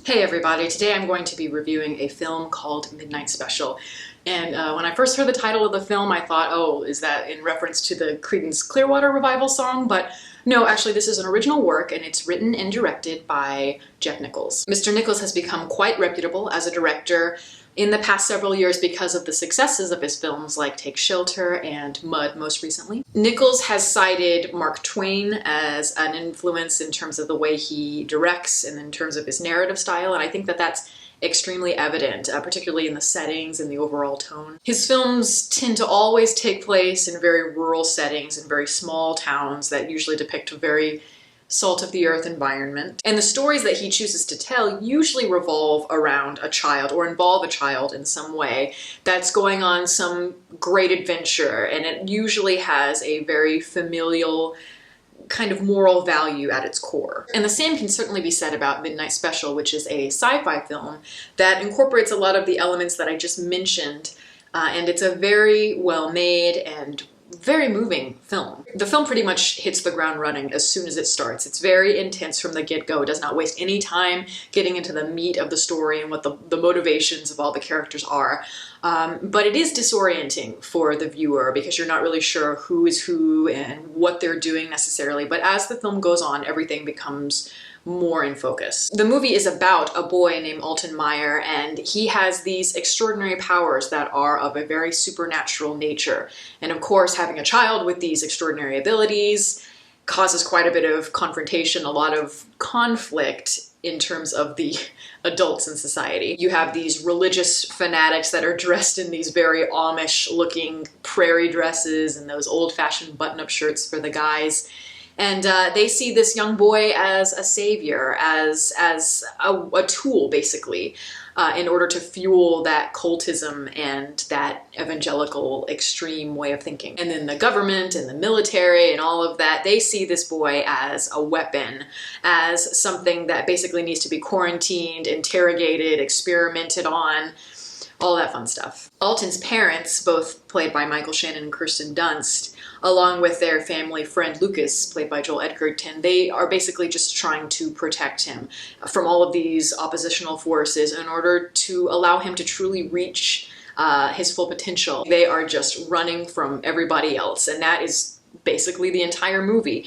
Hey everybody, today I'm going to be reviewing a film called Midnight Special. And when I first heard the title of the film, I thought, oh, is that in reference to the Creedence Clearwater Revival song? But no, actually this is an original work and it's written and directed by Jeff Nichols. Mr. Nichols has become quite reputable as a director in the past several years because of the successes of his films like Take Shelter and Mud most recently. Nichols has cited Mark Twain as an influence in terms of the way he directs and in terms of his narrative style, and I think that that's extremely evident, particularly in the settings and the overall tone. His films tend to always take place in very rural settings, in very small towns that usually depict a very salt-of-the-earth environment. And the stories that he chooses to tell usually revolve around a child or involve a child in some way that's going on some great adventure, and it usually has a very familial kind of moral value at its core. And the same can certainly be said about Midnight Special, which is a sci-fi film that incorporates a lot of the elements that I just mentioned, and it's a very well-made and very moving film. The film pretty much hits the ground running as soon as it starts. It's very intense from the get-go. It does not waste any time getting into the meat of the story and what the motivations of all the characters are. But it is disorienting for the viewer because you're not really sure who is who and what they're doing necessarily. But as the film goes on, everything becomes more in focus. The movie is about a boy named Alton Meyer, and he has these extraordinary powers that are of a very supernatural nature. And of course, having a child with these extraordinary abilities causes quite a bit of confrontation, a lot of conflict in terms of the adults in society. You have these religious fanatics that are dressed in these very Amish-looking prairie dresses and those old-fashioned button-up shirts for the guys. And they see this young boy as a savior, as a tool, basically, in order to fuel that cultism and that evangelical extreme way of thinking. And then the government and the military and all of that, they see this boy as a weapon, as something that basically needs to be quarantined, interrogated, experimented on, all that fun stuff. Alton's parents, both played by Michael Shannon and Kirsten Dunst, along with their family friend Lucas, played by Joel Edgerton, they are basically just trying to protect him from all of these oppositional forces in order to allow him to truly reach his full potential. They are just running from everybody else, and that is basically the entire movie.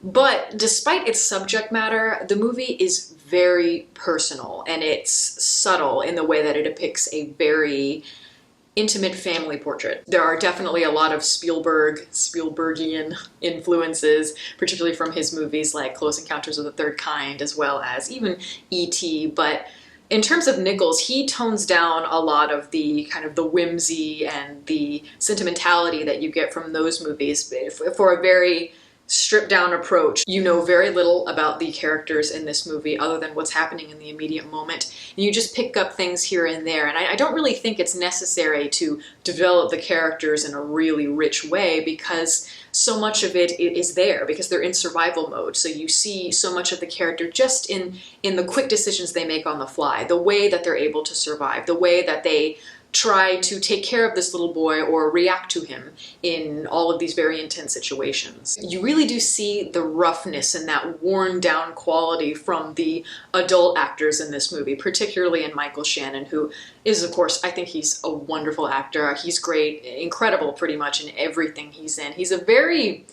But despite its subject matter, the movie is very personal, and it's subtle in the way that it depicts a very intimate family portrait. There are definitely a lot of Spielbergian influences, particularly from his movies like Close Encounters of the Third Kind, as well as even E.T., but in terms of Nichols, he tones down a lot of the kind of the whimsy and the sentimentality that you get from those movies for a very stripped down approach. You know very little about the characters in this movie other than what's happening in the immediate moment. And you just pick up things here and there. And I don't really think it's necessary to develop the characters in a really rich way because so much of it is there because they're in survival mode. So you see so much of the character just in the quick decisions they make on the fly, the way that they're able to survive, the way that they try to take care of this little boy or react to him in all of these very intense situations. You really do see the roughness and that worn down quality from the adult actors in this movie, particularly in Michael Shannon, who is, of course, I think he's a wonderful actor. He's great, incredible pretty much in everything he's in. He's a very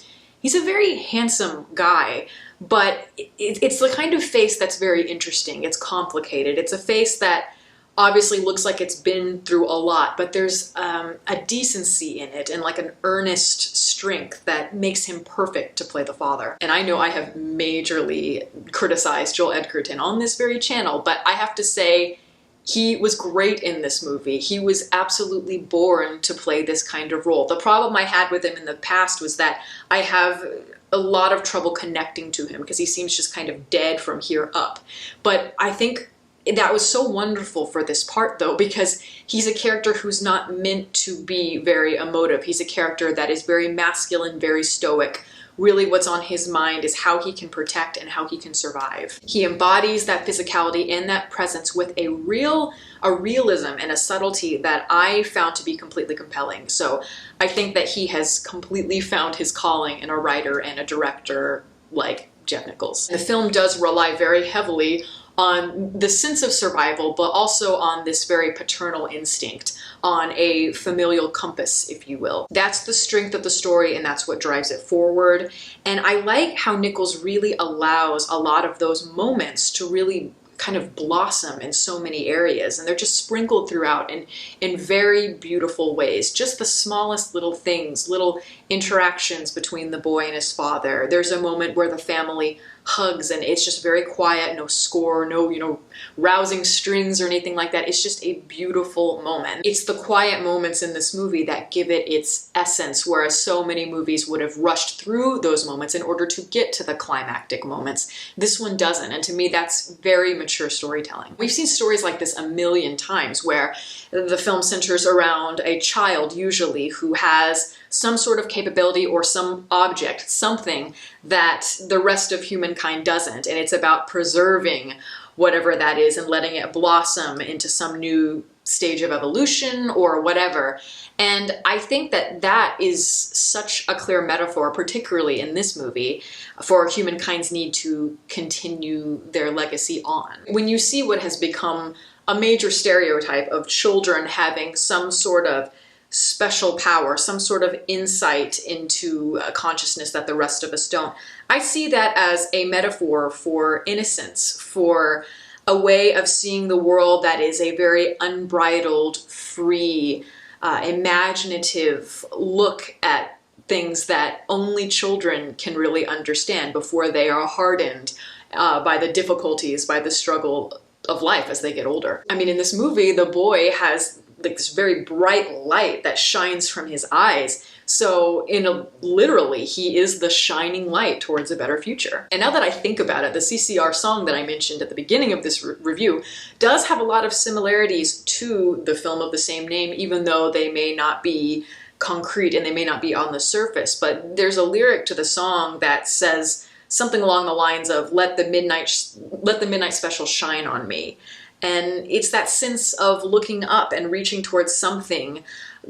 handsome guy, but it's the kind of face that's very interesting. It's complicated. It's a face that obviously looks like it's been through a lot, but there's a decency in it and like an earnest strength that makes him perfect to play the father. And I know I have majorly criticized Joel Edgerton on this very channel, but I have to say he was great in this movie. He was absolutely born to play this kind of role. The problem I had with him in the past was that I have a lot of trouble connecting to him because he seems just kind of dead from here up. But I think that was so wonderful for this part, though, because he's a character who's not meant to be very emotive. He's a character that is very masculine, very stoic. Really what's on his mind is how he can protect and how he can survive. He embodies that physicality and that presence with a realism and a subtlety that I found to be completely compelling. So I think that he has completely found his calling in a writer and a director like Jeff Nichols. The film does rely very heavily on the sense of survival, but also on this very paternal instinct, on a familial compass, if you will. That's the strength of the story, and that's what drives it forward. And I like how Nichols really allows a lot of those moments to really kind of blossom in so many areas, and they're just sprinkled throughout in very beautiful ways. Just the smallest little things, little interactions between the boy and his father. There's a moment where the family hugs and it's just very quiet, no score, no, rousing strings or anything like that. It's just a beautiful moment. It's the quiet moments in this movie that give it its essence, whereas so many movies would have rushed through those moments in order to get to the climactic moments. This one doesn't, and to me that's very mature storytelling. We've seen stories like this a million times where the film centers around a child usually who has some sort of capability or some object, something that the rest of humankind doesn't, and it's about preserving whatever that is and letting it blossom into some new stage of evolution or whatever. And I think that that is such a clear metaphor, particularly in this movie, for humankind's need to continue their legacy on. When you see what has become a major stereotype of children having some sort of special power, some sort of insight into a consciousness that the rest of us don't, I see that as a metaphor for innocence, for a way of seeing the world that is a very unbridled, free, imaginative look at things that only children can really understand before they are hardened by the difficulties, by the struggle of life as they get older. I mean, in this movie, the boy has like this very bright light that shines from his eyes. So literally, he is the shining light towards a better future. And now that I think about it, the CCR song that I mentioned at the beginning of this review does have a lot of similarities to the film of the same name, even though they may not be concrete and they may not be on the surface. But there's a lyric to the song that says something along the lines of, let the midnight special shine on me. And it's that sense of looking up and reaching towards something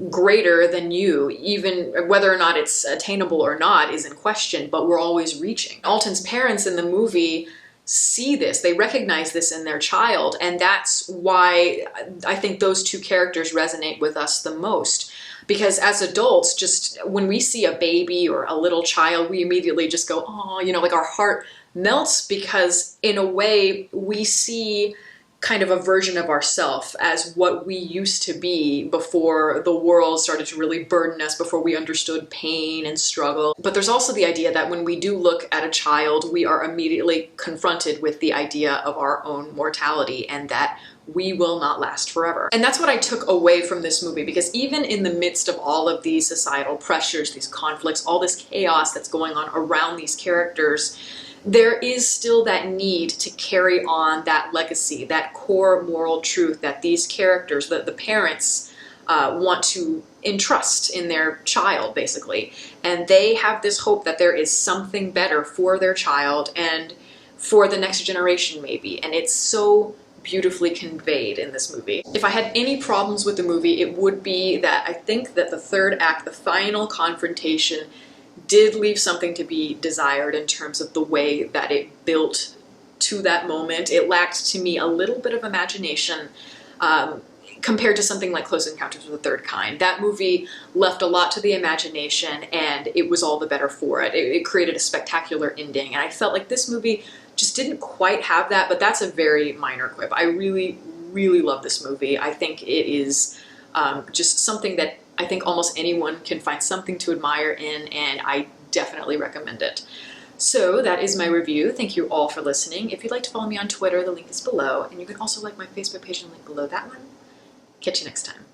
greater than you, even whether or not it's attainable or not is in question, but we're always reaching. Alton's parents in the movie see this, they recognize this in their child, and that's why I think those two characters resonate with us the most. Because as adults, just when we see a baby or a little child, we immediately just go, oh, like our heart melts, because in a way we see kind of a version of ourselves as what we used to be before the world started to really burden us, before we understood pain and struggle. But there's also the idea that when we do look at a child, we are immediately confronted with the idea of our own mortality and that we will not last forever. And that's what I took away from this movie, because even in the midst of all of these societal pressures, these conflicts, all this chaos that's going on around these characters, there is still that need to carry on that legacy, that core moral truth that these characters, the parents, want to entrust in their child, basically. And they have this hope that there is something better for their child and for the next generation, maybe. And it's so beautifully conveyed in this movie. If I had any problems with the movie, it would be that I think that the third act, the final confrontation, did leave something to be desired in terms of the way that it built to that moment. It lacked, to me, a little bit of imagination compared to something like Close Encounters of the Third Kind. That movie left a lot to the imagination, and it was all the better for it. It created a spectacular ending, and I felt like this movie just didn't quite have that, but that's a very minor quip. I really, really love this movie. I think it is just something that I think almost anyone can find something to admire in, and I definitely recommend it. So that is my review. Thank you all for listening. If you'd like to follow me on Twitter, the link is below, and you can also like my Facebook page and link below that one. Catch you next time.